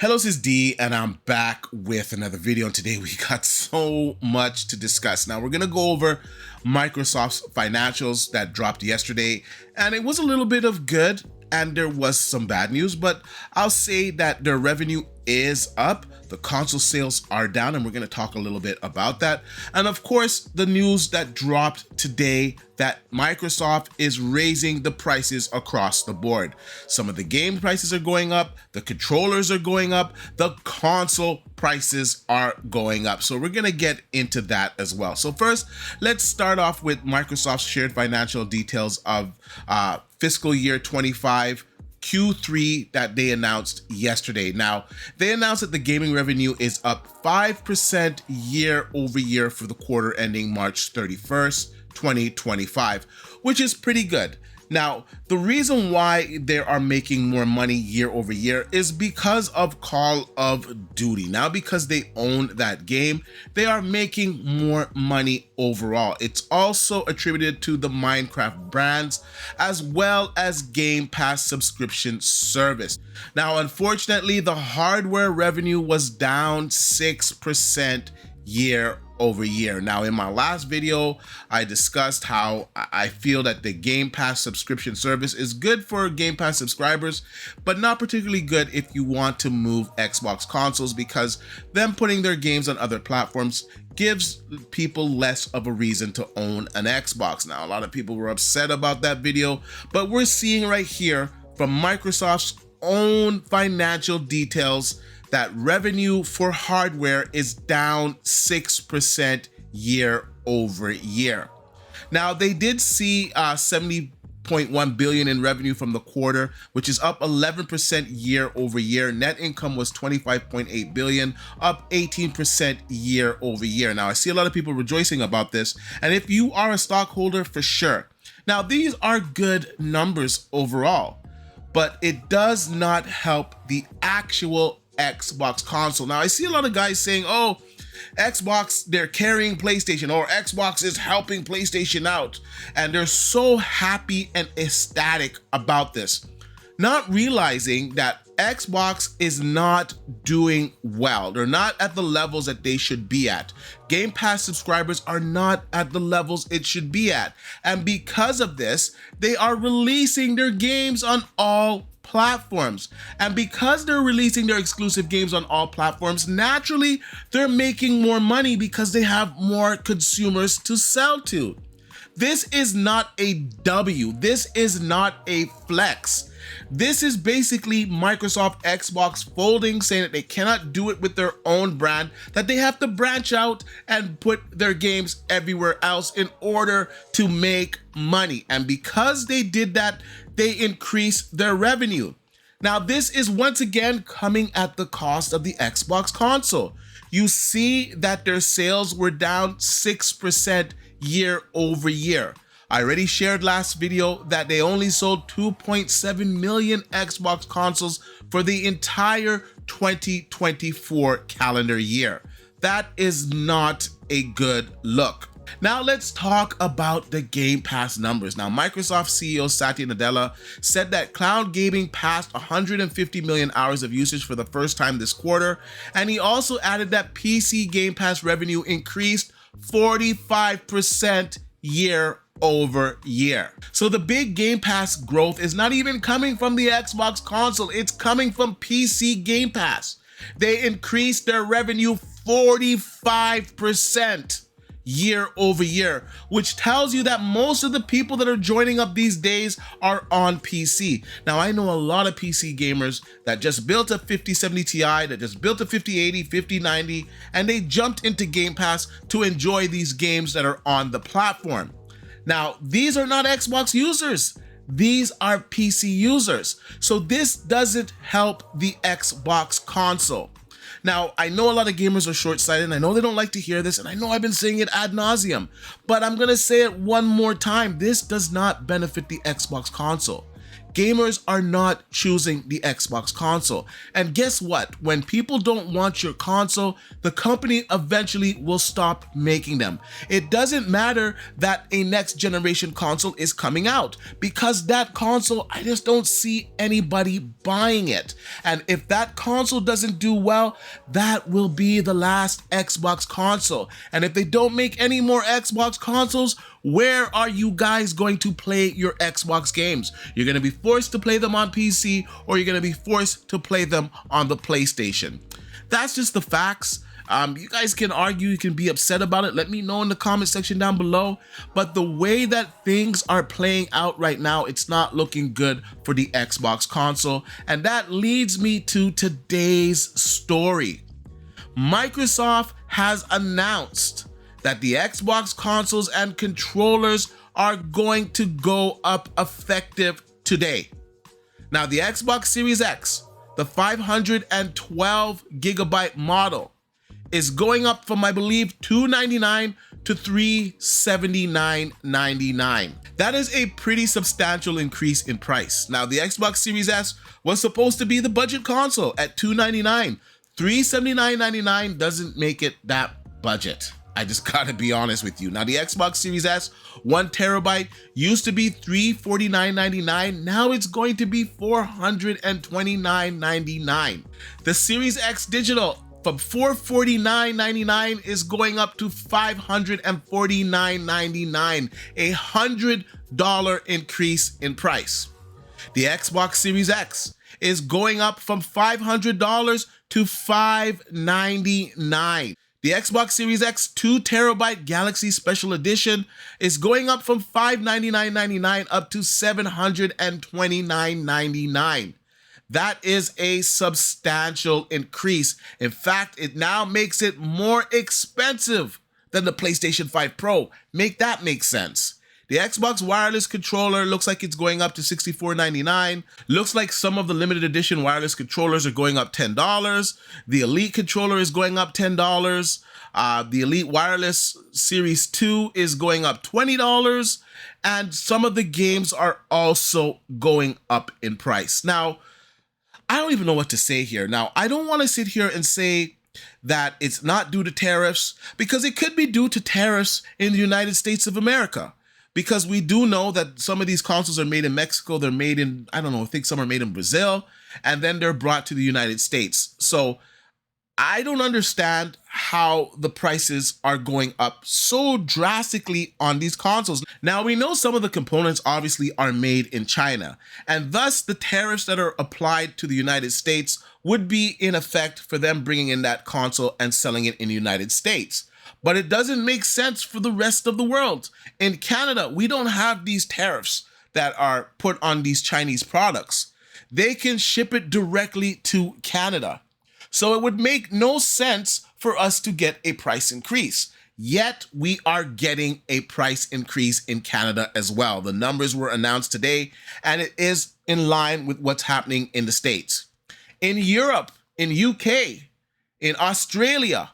Hello, this is D, and I'm back with another video. And today we got so much to discuss. Now we're gonna go over Microsoft's financials that dropped yesterday, and it was a little bit of good, and there was some bad news, but I'll say that their revenue is up. The console sales are down, and we're going to talk a little bit about that. And of course, the news that dropped today that Microsoft is raising the prices across the board. Some of the game prices are going up, the controllers are going up, the console prices are going up. So we're going to get into that as well. So first, let's start off with Microsoft's shared financial details of fiscal year 25 Q3 that they announced yesterday. Now, they announced that the gaming revenue is up 5% year over year for the quarter ending March 31st, 2025, which is pretty good. Now, the reason why they are making more money year over year is because of Call of Duty. Now, because they own that game, they are making more money overall. It's also attributed to the Minecraft brands as well as Game Pass subscription service. Now, unfortunately, the hardware revenue was down 6% year over year. Now, in my last video, I discussed how I feel that the Game Pass subscription service is good for Game Pass subscribers, but not particularly good if you want to move Xbox consoles, because them putting their games on other platforms gives people less of a reason to own an Xbox. Now, a lot of people were upset about that video, but we're seeing right here from Microsoft's own financial details that revenue for hardware is down 6% year over year. Now, they did see 70.1 billion in revenue from the quarter, which is up 11% year over year. Net income was 25.8 billion, up 18% year over year. Now, I see a lot of people rejoicing about this, and if you are a stockholder, for sure. Now, these are good numbers overall, but it does not help the actual Xbox console. Now, I see a lot of guys saying, oh, Xbox, they're carrying PlayStation, or Xbox is helping PlayStation out. And they're so happy and ecstatic about this, not realizing that Xbox is not doing well. They're not at the levels that they should be at. Game Pass subscribers are not at the levels it should be at. And because of this, they are releasing their games on all platforms. And because they're releasing their exclusive games on all platforms, naturally, they're making more money because they have more consumers to sell to. This is not a W. This is not a flex. This is basically Microsoft Xbox folding, saying that they cannot do it with their own brand, that they have to branch out and put their games everywhere else in order to make money. And because they did that, they increased their revenue. Now, this is once again coming at the cost of the Xbox console. You see that their sales were down 6% year over year. I already shared last video that they only sold 2.7 million Xbox consoles for the entire 2024 calendar year. That is not a good look. Now let's talk about the Game Pass numbers. Now, Microsoft CEO Satya Nadella said that cloud gaming passed 150 million hours of usage for the first time this quarter, and he also added that PC Game Pass revenue increased 45% year over year. So the big Game Pass growth is not even coming from the Xbox console, it's coming from PC Game Pass. They increased their revenue 45% year over year, which tells you that most of the people that are joining up these days are on PC. Now, I know a lot of PC gamers that just built a 5070 Ti, that just built a 5080, 5090, and they jumped into Game Pass to enjoy these games that are on the platform. Now, these are not Xbox users. These are PC users. So this doesn't help the Xbox console. Now, I know a lot of gamers are short-sighted, and I know they don't like to hear this, and I know I've been saying it ad nauseum, but I'm gonna say it one more time. This does not benefit the Xbox console. Gamers are not choosing the Xbox console. And guess what? When people don't want your console, the company eventually will stop making them. It doesn't matter that a next generation console is coming out, because that console, I just don't see anybody buying it. And if that console doesn't do well, that will be the last Xbox console. And if they don't make any more Xbox consoles, where are you guys going to play your Xbox games? You're going to be forced to play them on PC, or you're going to be forced to play them on the PlayStation. That's just the facts. You guys can argue, you can be upset about it. Let me know in the comment section down below. But the way that things are playing out right now, it's not looking good for the Xbox console. And that leads me to today's story. Microsoft has announced that the Xbox consoles and controllers are going to go up effective today. Now, the Xbox Series X, the 512 gigabyte model, is going up from, I believe, $299 to $379.99. That is a pretty substantial increase in price. Now, the Xbox Series S was supposed to be the budget console at $299. $379.99 doesn't make it that budget. I just gotta be honest with you. Now, the Xbox Series S 1 terabyte used to be $349.99. Now it's going to be $429.99. The Series X Digital from $449.99 is going up to $549.99, a $100 increase in price. The Xbox Series X is going up from $500 to $599. The Xbox Series X 2 terabyte Galaxy Special Edition is going up from $599.99 up to $729.99. That is a substantial increase. In fact, it now makes it more expensive than the PlayStation 5 Pro. Make that make sense. The Xbox wireless controller looks like it's going up to $64.99. Looks like some of the limited edition wireless controllers are going up $10. The Elite controller is going up $10. The Elite Wireless Series 2 is going up $20. And some of the games are also going up in price. Now, I don't even know what to say here. Now, I don't want to sit here and say that it's not due to tariffs, because it could be due to tariffs in the United States of America. Because we do know that some of these consoles are made in Mexico, they're made in, I don't know, I think some are made in Brazil, and then they're brought to the United States. So I don't understand how the prices are going up so drastically on these consoles. Now, we know some of the components obviously are made in China, and thus the tariffs that are applied to the United States would be in effect for them bringing in that console and selling it in the United States. But it doesn't make sense for the rest of the world. In Canada, we don't have these tariffs that are put on these Chinese products. They can ship it directly to Canada. So it would make no sense for us to get a price increase. Yet we are getting a price increase in Canada as well. The numbers were announced today, and it is in line with what's happening in the States. In Europe, in UK, in Australia,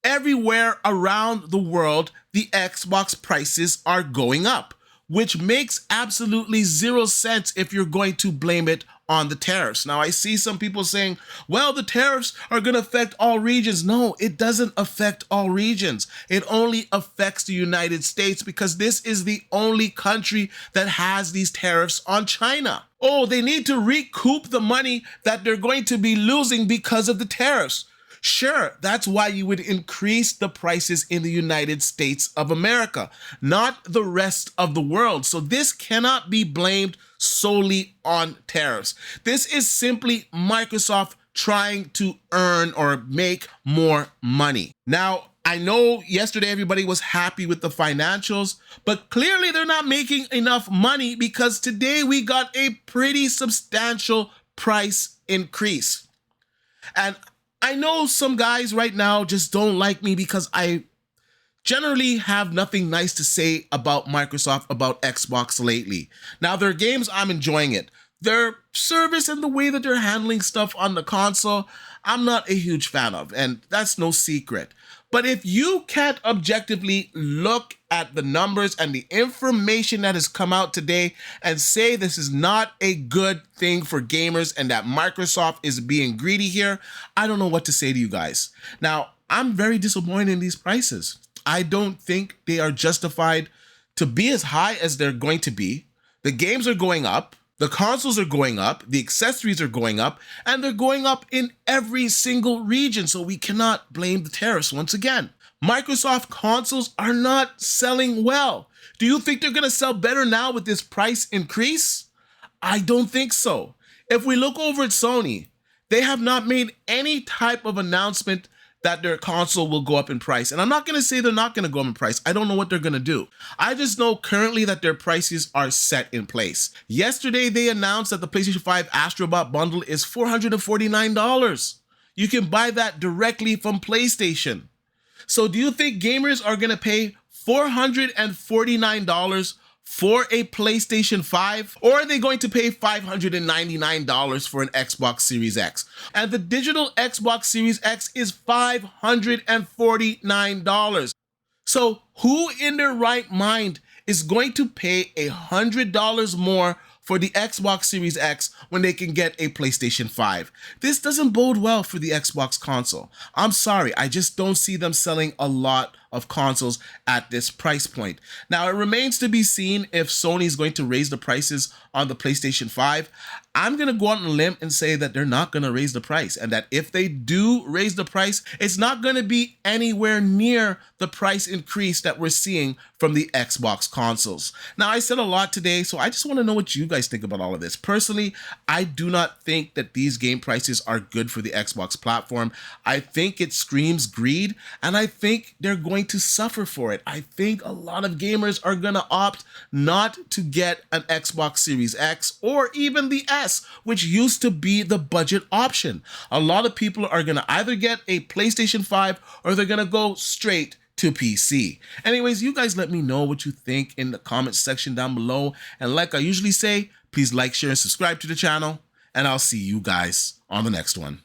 everywhere around the world, the Xbox prices are going up, which makes absolutely zero sense if you're going to blame it on the tariffs. Now, I see some people saying, well, the tariffs are going to affect all regions. No, it doesn't affect all regions. It only affects the United States, because this is the only country that has these tariffs on China. Oh, they need to recoup the money that they're going to be losing because of the tariffs. Sure, that's why you would increase the prices in the United States of America, not the rest of the world. So this cannot be blamed solely on tariffs. This is simply Microsoft trying to earn or make more money. Now, I know yesterday everybody was happy with the financials, but clearly they're not making enough money, because today we got a pretty substantial price increase. And I know some guys right now just don't like me because I generally have nothing nice to say about Microsoft, about Xbox lately. Now, their games, I'm enjoying it. Their service and the way that they're handling stuff on the console, I'm not a huge fan of, and that's no secret. But if you can't objectively look at the numbers and the information that has come out today and say this is not a good thing for gamers and that Microsoft is being greedy here, I don't know what to say to you guys. Now, I'm very disappointed in these prices. I don't think they are justified to be as high as they're going to be. The games are going up. The consoles are going up, the accessories are going up, and they're going up in every single region, so we cannot blame the tariffs once again. Microsoft consoles are not selling well. Do you think they're going to sell better now with this price increase? I don't think so. If we look over at Sony, they have not made any type of announcement that their console will go up in price. And I'm not going to say they're not going to go up in price. I don't know what they're going to do. I just know currently that their prices are set in place. Yesterday, they announced that the PlayStation 5 Astrobot bundle is $449. You can buy that directly from PlayStation. So do you think gamers are going to pay $449 for a PlayStation 5, or are they going to pay $599 for an Xbox Series X? And the digital Xbox Series X is $549. So who in their right mind is going to pay $100 more for the Xbox Series X when they can get a PlayStation 5? This doesn't bode well for the Xbox console. I'm sorry, I just don't see them selling a lot of consoles at this price point. Now, it remains to be seen if Sony is going to raise the prices on the PlayStation 5. I'm going to go out on a limb and say that they're not going to raise the price, and that if they do raise the price, it's not going to be anywhere near the price increase that we're seeing from the Xbox consoles. Now, I said a lot today, so I just want to know what you guys think about all of this. Personally, I do not think that these game prices are good for the Xbox platform. I think it screams greed, and I think they're going to suffer for it. I think a lot of gamers are going to opt not to get an Xbox Series X or even the S, which used to be the budget option. A lot of people are going to either get a PlayStation 5 or they're going to go straight to PC. Anyways, you guys let me know what you think in the comments section down below. And like I usually say, please like, share, and subscribe to the channel. And I'll see you guys on the next one.